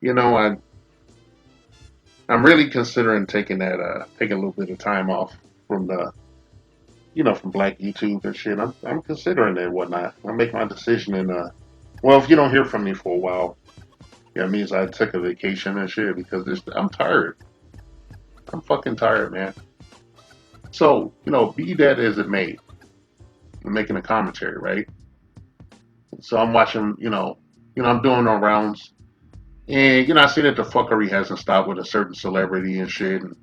You know, I'm really considering taking a little bit of time off from from Black YouTube and shit. I'm considering it and whatnot. I'll make my decision in well, if you don't hear from me for a while, yeah, it means I took a vacation and shit because I'm tired. I'm fucking tired, man. So, be that as it may, I'm making a commentary, right? So I'm watching, I'm doing no rounds. And, I see that the fuckery hasn't stopped with a certain celebrity and shit. And,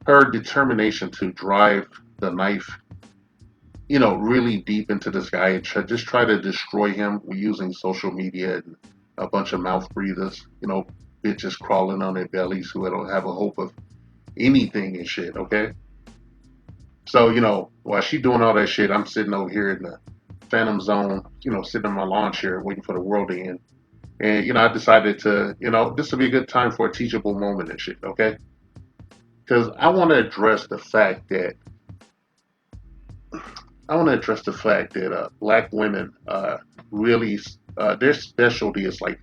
her determination to drive the knife, really deep into this guy and just try to destroy him using social media and a bunch of mouth breathers, bitches crawling on their bellies who don't have a hope of anything and shit, okay? So, while she doing all that shit, I'm sitting over here in the phantom zone, sitting in my lawn chair waiting for the world to end. And, I decided to, this would be a good time for a teachable moment and shit, okay? Because I want to address the fact that black women really their specialty is like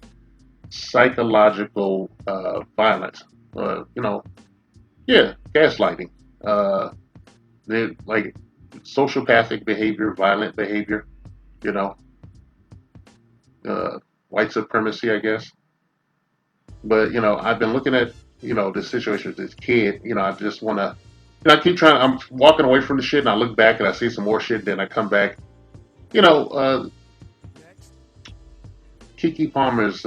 psychological violence. Yeah, gaslighting. Uh, they're like sociopathic behavior, violent behavior. You know, uh, white supremacy, I guess. But I've been looking at this situation with this kid. I just want to. I keep trying. I'm walking away from the shit, and I look back and I see some more shit. Then I come back. You know, uh, Kiki Palmer's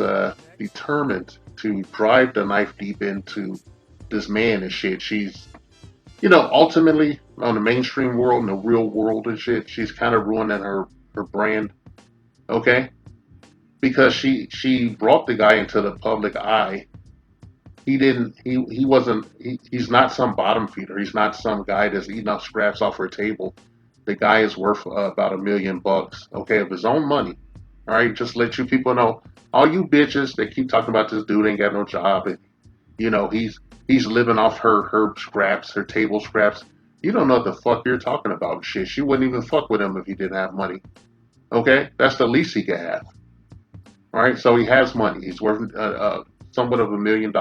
determined to drive the knife deep into this man and shit. She's, ultimately on the mainstream world and the real world and shit, she's kind of ruining her brand, okay? Because she brought the guy into the public eye. He wasn't he's not some bottom feeder. He's not some guy that's eating up scraps off her table. The guy is worth about $1 million, okay, of his own money. All right, just let you people know, all you bitches that keep talking about this dude ain't got no job, and he's living off her scraps, her table scraps. You don't know what the fuck you're talking about. Shit, she wouldn't even fuck with him if he didn't have money. Okay, that's the least he could have. All right, so he has money. He's worth somewhat of $1 million.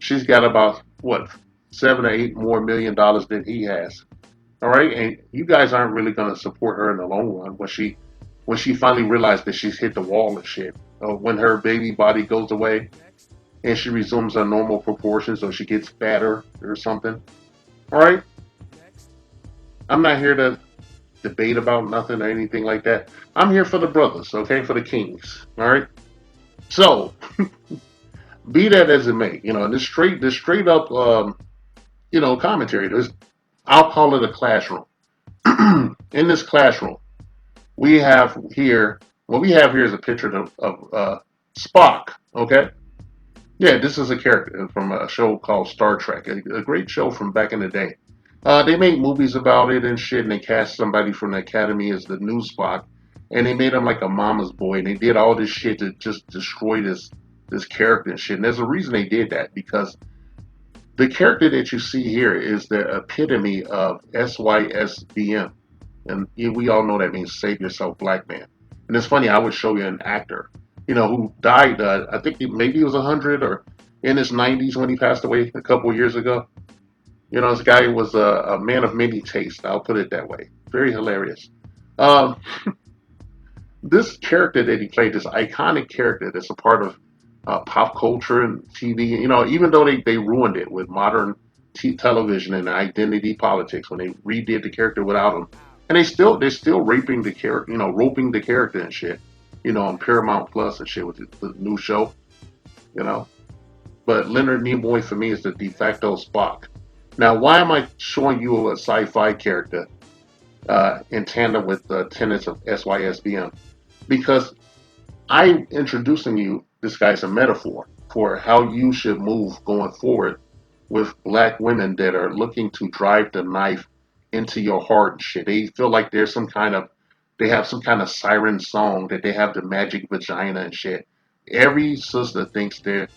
She's got about what 7 or 8 more $1 million than he has. All right, and you guys aren't really going to support her in the long run when she finally realized that she's hit the wall and shit. When her baby body goes away and she resumes her normal proportions, or she gets fatter or something. All right, I'm not here to debate about nothing or anything like that. I'm here for the brothers, okay, for the kings. All right. So be that as it may, this straight up, commentary. I'll call it a classroom. In this classroom, we have here what we have here is a picture of Spock. Okay, yeah, this is a character from a show called Star Trek, a great show from back in the day. They made movies about it and shit, and they cast somebody from the Academy as the new Spock, and they made him like a mama's boy, and they did all this shit to just destroy this character and shit. And there's a reason they did that because the character that you see here is the epitome of SYSBM. And we all know that means save yourself, black man. And it's funny, I would show you an actor, who died, I think maybe he was 100 or in his 90s when he passed away a couple of years ago. This guy was a man of many tastes, I'll put it that way. Very hilarious. Um, this character that he played, this iconic character that's a part of pop culture and TV, even though they ruined it with modern television and identity politics when they redid the character without him, and they're still raping the character, roping the character and shit, on Paramount Plus and shit with the new show, you know. But Leonard Nimoy for me is the de facto Spock. Now, why am I showing you a sci-fi character in tandem with the tenets of SYSBM? Because I'm introducing you this guy's a metaphor for how you should move going forward with black women that are looking to drive the knife into your heart and shit. They feel like they have some kind of siren song that they have the magic vagina and shit. Every sister thinks their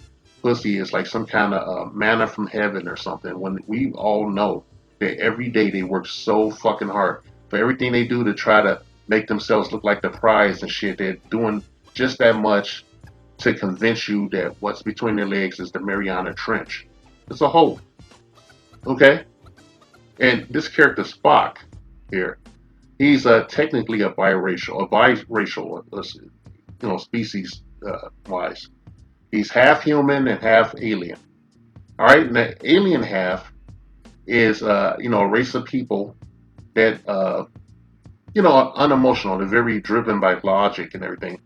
pussy is like some kind of manna from heaven or something. When we all know that every day they work so fucking hard for everything they do to try to make themselves look like the prize and shit. They're doing just that much to convince you that what's between their legs is the Mariana Trench. It's a hole. Okay? And this character Spock here, he's technically a biracial, species wise. He's half human and half alien. All right, and the alien half is a race of people that are unemotional. They're very driven by logic and everything.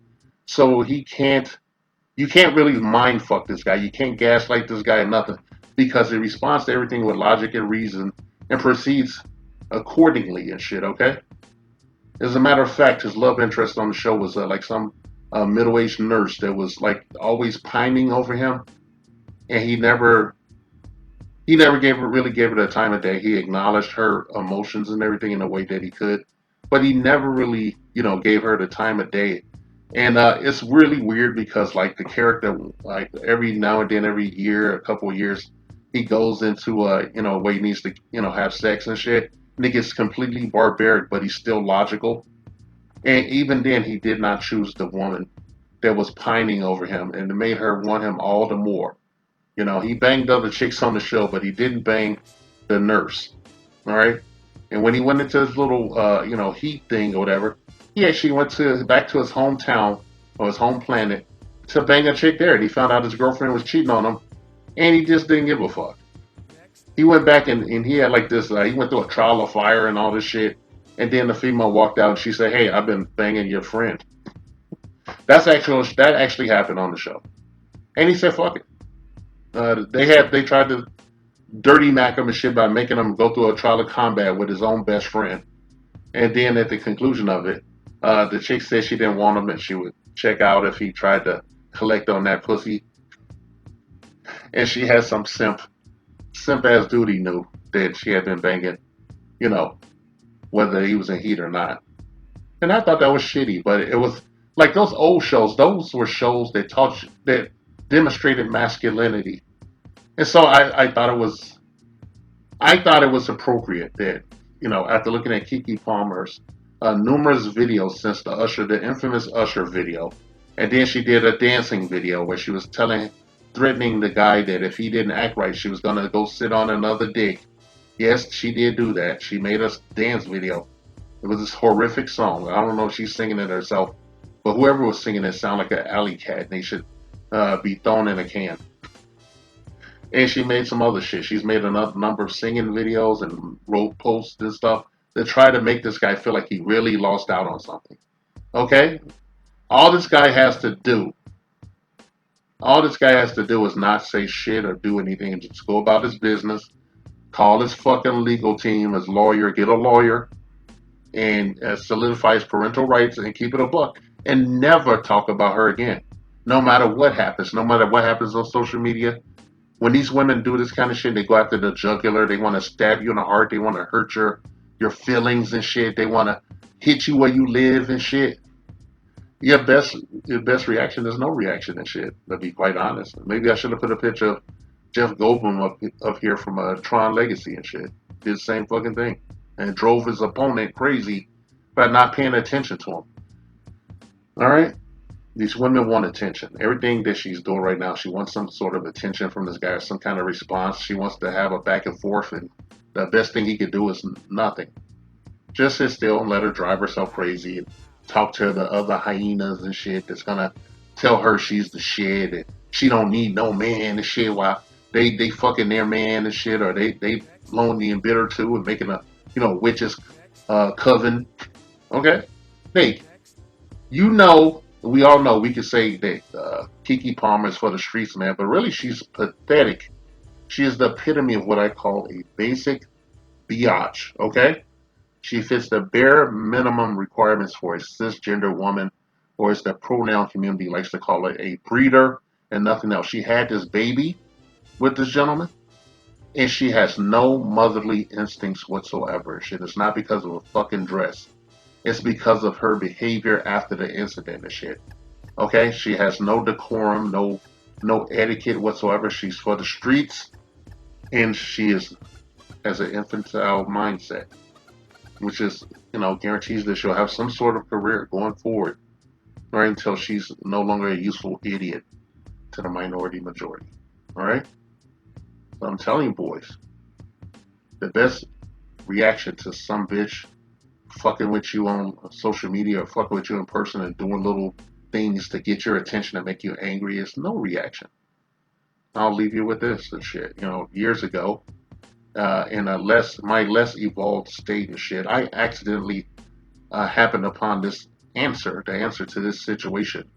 So you can't really mind fuck this guy. You can't gaslight this guy or nothing because he responds to everything with logic and reason and proceeds accordingly and shit. Okay. As a matter of fact, his love interest on the show was like some middle-aged nurse that was like always pining over him, and he never gave her the time of day. He acknowledged her emotions and everything in a way that he could, but he never really, gave her the time of day. And it's really weird because like the character, like every now and then, every year, a couple of years, he goes into where he needs to, have sex and shit, and it gets completely barbaric, but he's still logical. And even then, he did not choose the woman that was pining over him, and it made her want him all the more. He banged other chicks on the show, but he didn't bang the nurse. All right. And when he went into his little, heat thing or whatever, he actually went back to his hometown or his home planet to bang a chick there. And he found out his girlfriend was cheating on him, and he just didn't give a fuck. He went back and he had like this. He went through a trial of fire and all this shit. And then the female walked out and she said, "Hey, I've been banging your friend." That actually happened on the show. And he said, "Fuck it." They tried to dirty Mac him and shit by making him go through a trial of combat with his own best friend. And then at the conclusion of it, the chick said she didn't want him and she would check out if he tried to collect on that pussy. And she had some simp ass dude he knew that she had been banging, you know, whether he was in heat or not. And I thought that was shitty, but it was like those old shows. Those were shows that demonstrated masculinity, and so I thought it was appropriate that after looking at Kiki Palmer's numerous videos since the infamous Usher video, and then she did a dancing video where she was threatening the guy that if he didn't act right, she was gonna go sit on another dick. Yes, she did do that. She made a dance video. It was this horrific song. I don't know if she's singing it herself, but whoever was singing it sounded like an alley cat, and they should be thrown in a can. And she made some other shit. She's made a number of singing videos and wrote posts and stuff that try to make this guy feel like he really lost out on something. Okay? All this guy has to do, all this guy has to do is not say shit or do anything and just go about his business, call his fucking legal team, his lawyer, get a lawyer, and solidify his parental rights and keep it a buck and never talk about her again. No matter what happens, no matter what happens on social media, when these women do this kind of shit, they go after the jugular. They want to stab you in the heart. They want to hurt your feelings and shit. They want to hit you where you live and shit. Your best reaction is no reaction and shit. To be quite honest, maybe I should have put a picture of Jeff Goldblum up here from Tron Legacy and shit. Did the same fucking thing and drove his opponent crazy by not paying attention to him. All right. These women want attention. Everything that she's doing right now, she wants some sort of attention from this guy, some kind of response. She wants to have a back and forth, and the best thing he could do is nothing. Just sit still and let her drive herself crazy and talk to the other hyenas and shit that's gonna tell her she's the shit and she don't need no man and shit while they fucking their man and shit, or they lonely and bitter too and making a witches coven. Okay, hey, we all know we could say that Kiki Palmer is for the streets, man, but really she's pathetic. She is the epitome of what I call a basic biatch, okay? She fits the bare minimum requirements for a cisgender woman, or as the pronoun community likes to call it, a breeder and nothing else. She had this baby with this gentleman, and she has no motherly instincts whatsoever. Shit, it's not because of a fucking dress. It's because of her behavior after the incident and shit. Okay, she has no decorum, no etiquette whatsoever. She's for the streets, and she has an infantile mindset, which is guarantees that she'll have some sort of career going forward. right until she's no longer a useful idiot to the minority majority. All right. So I'm telling you, boys, the best reaction to some bitch fucking with you on social media or fucking with you in person and doing little things to get your attention and make you angry is no reaction. I'll leave you with this and shit. You know, years ago, in a less evolved state and shit, I accidentally happened upon the answer to this situation.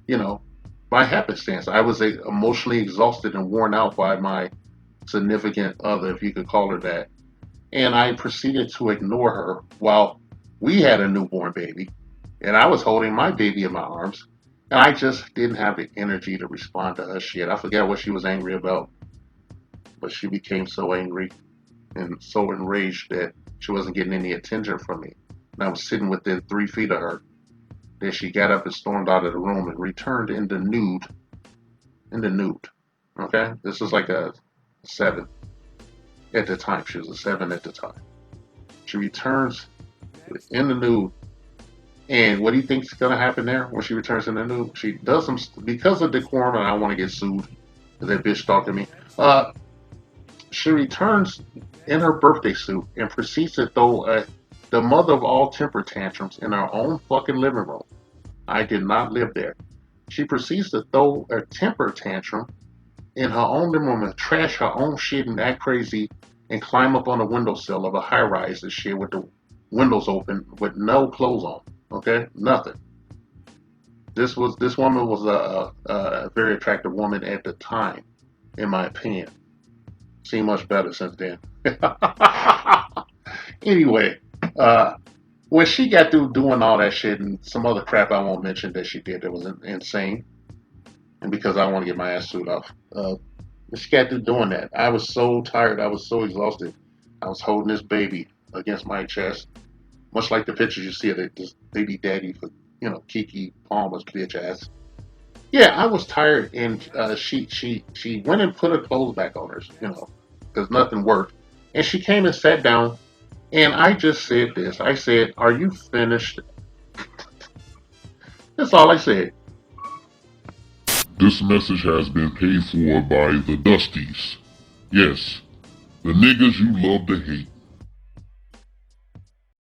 You know, by happenstance, I was emotionally exhausted and worn out by my significant other, if you could call her that, and I proceeded to ignore her while we had a newborn baby, and I was holding my baby in my arms, and I just didn't have the energy to respond to her shit. I forget what she was angry about, but she became so angry and so enraged that she wasn't getting any attention from me. And I was sitting within 3 feet of her. Then she got up and stormed out of the room and returned in the nude. In the nude. Okay? This is like a 7 at the time. She was a 7 at the time. She returns in the nude. And what do you think's going to happen there when she returns in the nude? She does some, because of decorum, and I don't want to get sued because that bitch stalking me. She returns in her birthday suit and proceeds to throw the mother of all temper tantrums in her own fucking living room. I did not live there. She proceeds to throw a temper tantrum in her own living room and trash her own shit and act crazy and climb up on the windowsill of a high rise and shit with the windows open with no clothes on. Okay, nothing. This woman was a very attractive woman at the time, in my opinion. Seen much better since then. Anyway, uh, when she got through doing all that shit and some other crap I won't mention that she did that was insane, and because I want to get my ass sued off, she got through doing that. I was so tired. I was so exhausted. I was holding this baby against my chest, much like the pictures you see of this baby daddy for Kiki Palmer's bitch ass. Yeah, I was tired, and she went and put her clothes back on her, because nothing worked, and she came and sat down, and I just said this. I said, "Are you finished?" That's all I said. This message has been paid for by the Dusties. Yes, the niggas you love to hate.